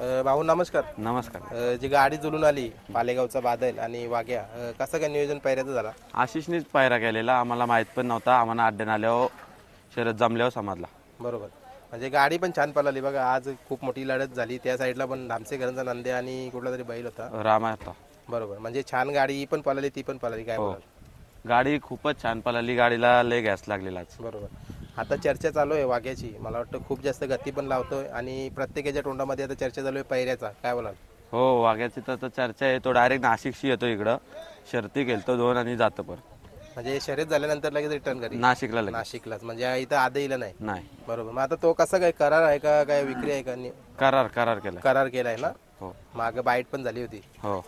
भाऊ नमस्कार. नमस्कार. जी गाडी जुळून आली पालेगावचा बादल आणि वाघ्या, कसं काय नियोजन पायऱ्याचं झाला? आशिषनीच पायरा केलेला, आम्हाला माहीत पण नव्हता. आम्हाला अड्ड्यान आल्यावर शरद जमल्यावर समजला. बरोबर. म्हणजे गाडी पण छान पळाली बघा. आज खूप मोठी लढत झाली. त्या साईडला पण धामसेकरांचा नंदे आणि कुठला तरी बैल होता. रामा होता. बरोबर. म्हणजे छान गाडी ही पण पळाली, ती पण पळाली. काय हो, बोलाल? गाडी खूपच छान पळाली. गाडीला लय गॅस लागलेलाच. बरोबर. आता चर्चा चालू आहे वाघ्याची. मला वाटतं खूप जास्त गती पण लावतोय आणि प्रत्येकाच्या तोंडामध्ये आता चर्चा चालू आहे पायऱ्याचा. काय बोलाल? हो, वाघ्याची तर चर्चा आहे. तो डायरेक्ट नाशिकशी येतो इकडं. शर्ती खेळतो 2 आणि जातो परत. म्हणजे शर्यत झाल्यानंतर लगेच रिटर्न करी नाशिकला लगेच. नाशिकलाच, म्हणजे इथं आदईला नाही. नाही, बरोबर. मग आता तो कसा काय करार आहे का काय विक्री आहे का? करार केला. करार केलाय ना. हो माग बाईट पण झाली होती हो.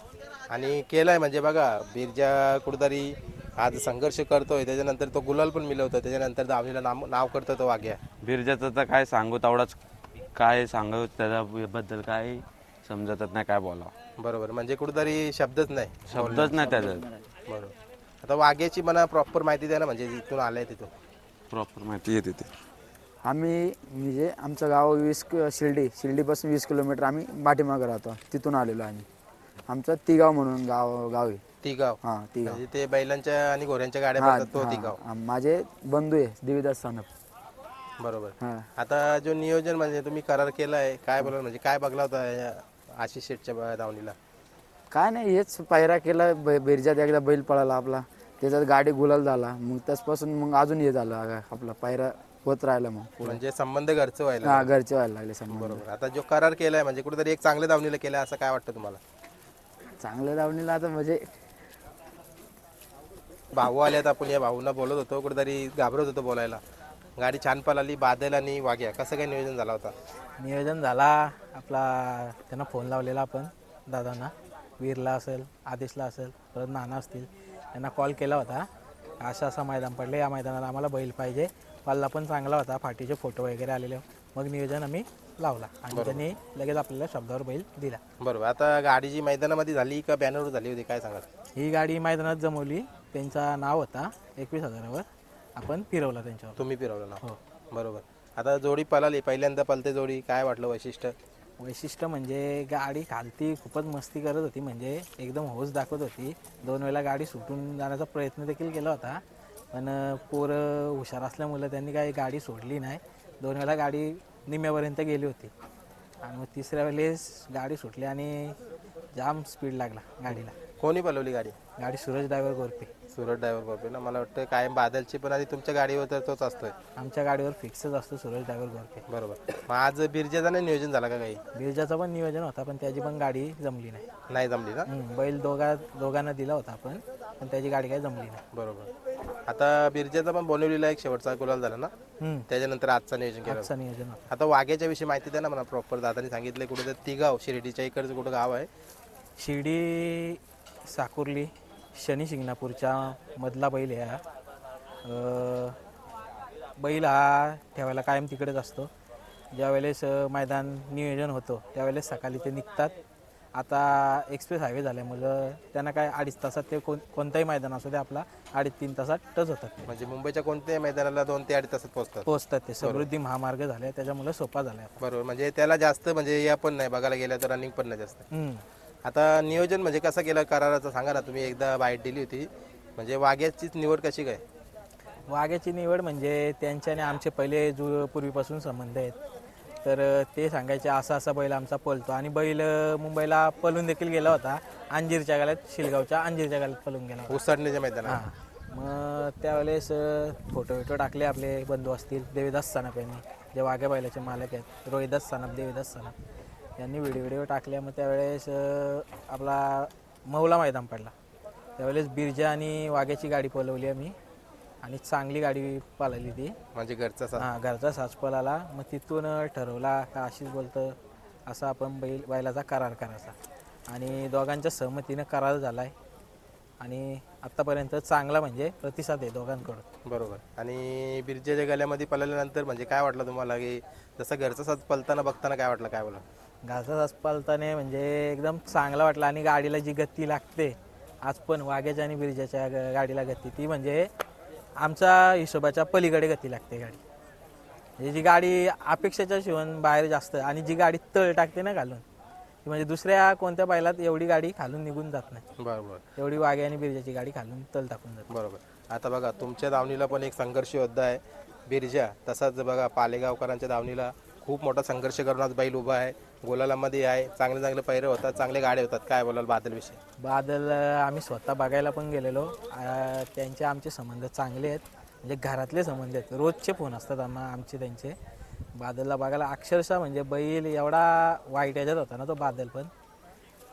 आणि केलाय. म्हणजे बघा बिरजा कुठेतरी आज संघर्ष करतोय, त्याच्यानंतर तो गुलाल पण मिळवतो, त्याच्यानंतर दावणीला नाव करतो तो वाघ्या. बिरजाचं तर काय सांगू, तेवढाच काय सांगू त्याच्याबद्दल काय समजतच नाही काय बोलावं. बरोबर. म्हणजे कुठेतरी शब्दच नाही. शब्दच नाही त्याच्यात. बरोबर. आता वाघ्याची मला प्रॉपर माहिती द्या ना, म्हणजे जिथून आलाय तिथून प्रॉपर माहिती येते ते. आम्ही म्हणजे आमचं गाव शिर्डीपासून 20 किलोमीटर आम्ही पाठीमागं राहतो. तिथून आलेलो आम्ही. आमचं तिगाव म्हणून गाव आहे. तिगाव. हां, तिगाव. म्हणजे ते बैलांच्या आणि घोड्यांच्या गाड्या हां, पळतात तो तिगाव. हां, माझे बंधू आहे देवीदास सानप. बरोबर. हां. आता जो नियोजन म्हणजे तुम्ही करार केलाय, काय बोला म्हणजे काय बघला होता या आशिष शेठच्या दावणीला? काय नाही, हेच पायरा केला. बिरजात एकदा बैल पळाला आपला, त्याच्यात गाडी गुलाल झाला. मग त्याचपासून मग अजून हे झालं आपला पायरा होत राहिला. मग म्हणजे संबंध घरचं व्हायला. हां, घरचे व्हायला लागले समोर. बरोबर. आता जो करार केलाय म्हणजे कुठेतरी एक चांगल्या दावणीला केलाय असं काय वाटतं तुम्हाला? चांगल्या दावणीला आता म्हणजे भाऊ आल्यात, आपण या भाऊंना बोलत होतो, कुठेतरी घाबरत होतो बोलायला. गाडी छान पळाली. बादल आणि वाघ्या, कसं काय नियोजन झाला होता? नियोजन झाला आपला. त्यांना फोन लावलेला आपण दादांना, वीरला असेल, आदेशला असेल, परत नाना असतील, त्यांना कॉल केला होता. असं मैदान पडले, या मैदानाला आम्हाला बैल पाहिजे. पल्ला पण चांगला होता, फाटीचे फोटो वगैरे आलेले. मग नियोजन आम्ही लावला आणि त्यांनी लगेच आपल्याला शब्दावर बैल दिला. बरोबर. आता गाडी जी मैदानामध्ये झाली का बॅनरवर झाली होती, काय सांगा? ही गाडी मैदानात जमवली. त्यांचा नाव होता 21,000वर. आपण फिरवला त्यांच्यावर. तुम्ही फिरवलं ना? हो. बरोबर. आता जोडी पळाली, पहिल्यांदा पळते जोडी, काय वाटलं वैशिष्ट्य? वैशिष्ट्य म्हणजे गाडी खालती खूपच मस्ती करत होती. म्हणजे एकदम हौस दाखवत होती. 2 वेळेला गाडी सुटून जाण्याचा प्रयत्न देखील केला होता, पण पोरं हुशार असल्यामुळे त्यांनी काही गाडी सोडली नाही. 2 वेळेला गाडी निम्म्यापर्यंत गेली होती आणि मग 3ऱ्या वेळेस गाडी सुटली आणि जाम स्पीड लागला गाडीला. कोणी पळवली गाडी? गाडी सूरज ड्रायव्हर गोरपे. सुरत ड्रायव्हर बापे ना. मला वाटतं कायम बादलची पण आधी तुमच्या गाडीवर तर तोच असतोय. आमच्या गाडीवर फिक्सच असतो सूरज ड्रायव्हर गोरपे. बरोबर. मग आज बिरजेचा नाही नियोजन झाला का काही? बिरजाचं पण नियोजन होता, पण त्याची पण गाडी जमली नाही. नाही जमली ना? बैल दोघांना दिला होता आपण, पण त्याची गाडी काही जमली नाही. बरोबर. आता बिरजेचा पण बनवलेला एक शेवटचा गुलाल झाला ना, त्याच्यानंतर आजचा नियोजन केलं. आजचं नियोजन होतं. आता वाघ्याच्या विषयी माहिती द्या ना मला प्रॉपर. दादानी सांगितलं कुठे तर तिगाव, शिर्डीच्या इकडचं कुठं गाव आहे? शिर्डी साकुर्ली शनी शिंगणापूरच्या मधला बैल आहे हा. बैल हा ठेवायला कायम तिकडेच असतो. ज्यावेळेस मैदान नियोजन होतं त्यावेळेस सकाळी ते निघतात. आता एक्सप्रेस हायवे झाल्यामुळं त्यांना काय 2.5 तासात ते कोणताही मैदान असो ते आपला 2.5-3 तासात टच होतात. म्हणजे मुंबईच्या कोणत्याही मैदानाला 2 ते 2.5 तासात पोहोचतात ते. समृद्धी महामार्ग झाले त्याच्यामुळे सोपा झाला. बरोबर. म्हणजे त्याला जास्त म्हणजे या पण नाही, बघायला गेलं तर रनिंग पण नाही जास्त. आता नियोजन म्हणजे कसं केलं कराराचं सांगा ना. तुम्ही एकदा बाईट दिली होती, म्हणजे वाघ्याचीच निवड कशी काय? वाघ्याची निवड म्हणजे त्यांच्याने आमचे पहिले पूर्वीपासून संबंध आहेत. तर ते सांगायचे असा बैल आमचा पळतो आणि बैल मुंबईला पळून देखील गेला होता. अंजीरच्या गाल्यात, शिलगावच्या अंजीरच्या गाल्यात पळून गेला होता. उसडण्याच्या मैदानात. हां. मग त्यावेळेस फोटो टाकले आपले बंधू असतील, देवीदास सानप यांनी, जे वाघ्या बैलाचे मालक आहेत, रोहिदास सानप, देवीदास सानप यांनी व्हिडिओ टाकल्या. मग त्यावेळेस आपला मौला मैदान पडला. त्यावेळेस बिरजा आणि वाघ्याची गाडी पळवली आम्ही आणि चांगली गाडी पळाली ती. म्हणजे घरचा साथ. हां, घरचा साज पळाला. मग तिथून ठरवला का अशीच बोलतं असा आपण बैलाचा करार करायचा आणि दोघांच्या सहमतीनं करार झाला आहे आणि आत्तापर्यंत चांगला म्हणजे प्रतिसाद आहे दोघांकडून. बरोबर. आणि बिरजेच्या गल्यामध्ये पळाल्यानंतर म्हणजे काय वाटलं तुम्हाला, की जसं घरचा साथ पळताना बघताना काय वाटलं, काय बोला? घरचा साज पळताना म्हणजे एकदम चांगला वाटला आणि गाडीला जी गती लागते आज पण वाघ्याच्या आणि बिरजाच्या गाडीला गती ती म्हणजे आमच्या हिशोबाच्या पलीकडे गती लागते गाडी. म्हणजे जी गाडी अपेक्षेच्या शिवून बाहेर जास्त आणि जी गाडी तळ टाकते ना घालून, की म्हणजे दुसऱ्या कोणत्या बैलात एवढी गाडी खालून निघून जात नाही, बरोबर एवढी वाघे आणि बिरजाची गाडी खालून तल टाकून जाते. बरोबर. आता बघा तुमच्या दावणीला पण एक संघर्ष योद्धा आहे बिरजा, तसाच बघा पालेगावकरांच्या दावणीला खूप मोठा संघर्ष करून आज बैल उभा आहे, गोलालामध्ये आहे, चांगले चांगले पैरे होतात, चांगले गाडे होतात. काय बोलाल बादलविषयी? बादल आम्ही स्वतः बघायला पण गेलेलो. त्यांचे आमचे संबंध चांगले आहेत, म्हणजे घरातले संबंध आहेत, रोजचे फोन असतात आमचे त्यांचे. बादलला बघायला अक्षरशः म्हणजे बैल एवढा वाईट याच्यात होता ना तो बादल पण,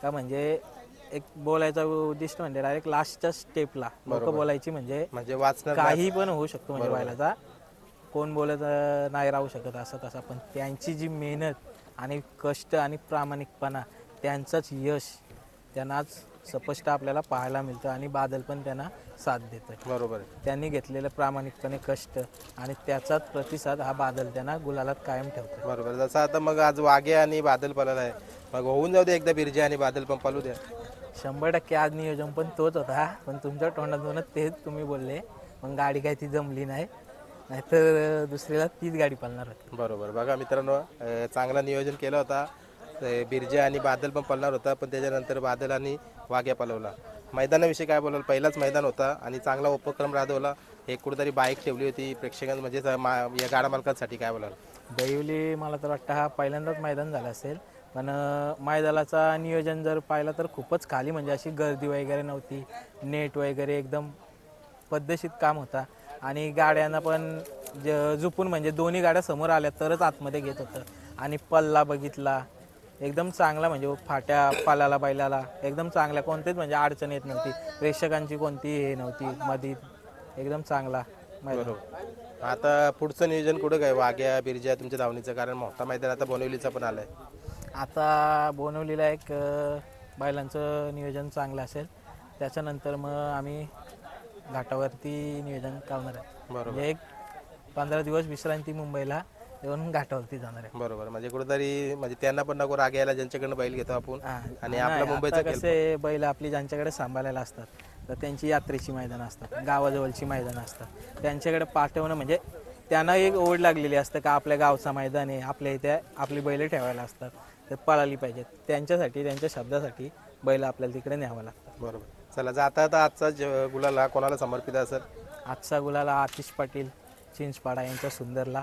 का म्हणजे एक बोलायचा उद्दिष्ट म्हणजे डायरेक्ट लास्टच्या स्टेपला लोक बोलायची म्हणजे वाचणार काही पण होऊ शकतो म्हणजे बैलाचा, कोण बोलत नाही राहू शकत असं तसा. पण त्यांची जी मेहनत आणि कष्ट आणि प्रामाणिकपणा, त्यांचंच यश त्यांना आज स्पष्ट आपल्याला पाहायला मिळतं आणि बादल पण त्यांना साथ देतं. बरोबर आहे. त्यांनी घेतलेलं प्रामाणिकपणे कष्ट आणि त्याचाच प्रतिसाद हा बादल त्यांना गुलालात कायम ठेवतो. बरोबर. जसं आता मग आज वाघे आणि बादल पळाला आहे, मग होऊन जाऊ दे एकदा बिरजा आणि बादल पण पळू द्या. 100% आज नियोजन पण तोच होता, पण तुमच्या तोंडातूनच तेच तुम्ही बोलले. मग गाडी काय ती जमली नाही, नाहीतर दुसरीला तीच गाडी पळणार होती. बरोबर. बघा मित्रांनो, चांगला नियोजन केलं होता, बिरजा आणि बादल पण पळणार होता, पण त्याच्यानंतर बादल आणि वाघ्या पळवला. मैदानाविषयी काय बोलाल? पहिलाच मैदान होता आणि चांगला उपक्रम राबवला, एक कुठेतरी बाईक ठेवली होती प्रेक्षकांना, म्हणजे या गाडा मालकांसाठी काय बोलाल? दैवली मला तर वाटतं हा पहिल्यांदाच मैदान झालं असेल, पण मैदानाचा नियोजन जर पाहिलं तर खूपच खाली, म्हणजे अशी गर्दी वगैरे नव्हती, नेट वगैरे एकदम पद्धतशीर काम होता आणि गाड्यांना पण झुपून म्हणजे दोन्ही गाड्या समोर आल्या तरच आतमध्ये घेत होतं. आणि पल्ला बघितला एकदम चांगला, म्हणजे फाट्या पालाला बैलाला एकदम चांगल्या, कोणतेच म्हणजे अडचण येत नव्हती, प्रेक्षकांची कोणती हे नव्हती मध्ये, एकदम चांगला मैदान. बरोबर. आता पुढचं नियोजन कुठं काय वाघ्या बिरजा तुमच्या धावणीचं? कारण मोठा मैदान आता बोनिवलीचा पण आलाय. आता बोनवलीला एक बैलांचं नियोजन चांगलं असेल, त्याच्यानंतर मग आम्ही घाटावरती नियोजन करणार आहे. बरोबर. म्हणजे एक 15 दिवस विश्रांती मुंबईला येऊन घाटावरती जाणार आहे. बरोबर. म्हणजे कुठेतरी म्हणजे त्यांना पण नको राग यायला, ज्यांच्याकडनं बैल घेतो आपण आणि आपला मुंबईचा कसे बैल आपली ज्यांच्याकडे सांभाळायला असतात, तर त्यांची यात्रेची मैदानं असतात, गावाजवळची मैदानं असतात, त्यांच्याकडे पाठवणं म्हणजे त्यांना एक ओढ लागलेली असतं का आपल्या गावचा मैदान आहे, आपल्या इथे आपली बैल ठेवायला असतात, तर पळाली पाहिजेत. त्यांच्यासाठी, त्यांच्या शब्दासाठी बैल आपल्याला तिकडे न्यावं लागतं. बरोबर. चला, जाता आता आजचा गुलाल हा कोणाला समर्पित असेल? आजचा गुलाला आतिश पाटील चिंचपाडा यांच्या सुंदरला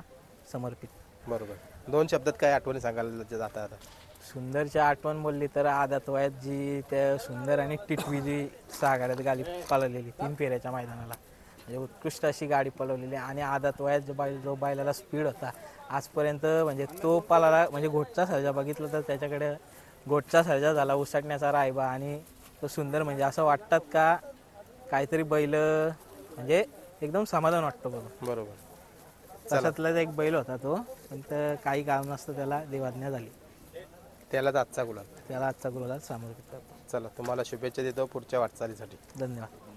समर्पित. बरोबर. 2 शब्दात काय आठवणी सांगायला जाता आता? सुंदरची आठवण बोलली तर आदात वयात जी त्या सुंदर आणि टिटवी जी 6 गाड्यात गाडी पळवलेली 3 फेऱ्याच्या मैदानाला, म्हणजे उत्कृष्ट अशी गाडी पळवलेली. आणि आदात वयात जो बैलाला स्पीड होता आजपर्यंत, म्हणजे तो पळाला म्हणजे घोटचा सर्जा बघितलं तर त्याच्याकडे घोटचा सर्जा झाला, उसाटण्याचा रायबा, आणि तो सुंदर म्हणजे असं वाटतात का काहीतरी बैल, म्हणजे एकदम समाधान वाटतं बघा. बरोबर. तशातलाच एक बैल होता तो, पण काही कारण नसतं त्याला देवाज्ञा झाली, त्यालाच आजचा गुलाल. त्याला आजचा गुलाल समर्पित करतो. चला, तुम्हाला शुभेच्छा देतो पुढच्या वाटचालीसाठी. धन्यवाद.